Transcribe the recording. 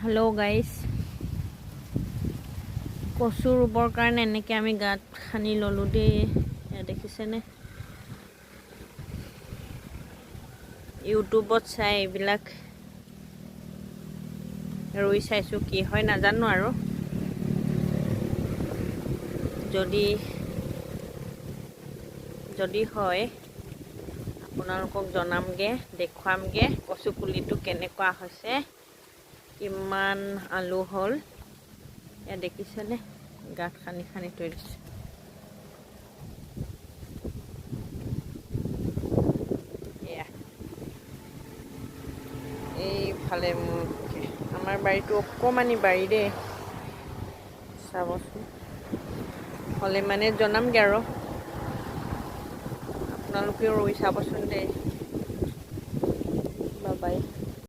hello guys কচু ৰুবৰ কাৰণে এনেকৈ আমি গাঁত খানি ললোঁ দেই দেখিছেনে ইউটিউবত চাই এইবিলাক ৰুই চাইছোঁ কি হয় নাজানো আৰু যদি হয় আপোনালোকক জনামগে দেখুৱামগে কচু পুলিটো কেনেকুৱা হৈছে কিমান আলু হ'ল এয়া দেখিছেনে গাঁত খানি খানি থৈ দিছে এয়া এইফালে আমাৰ বাৰীটো অকণমানি বাৰী দেই চাবচোন হ'লে মানে জনামগে আৰু আপোনালোকেও ৰুই চাবচোন দেই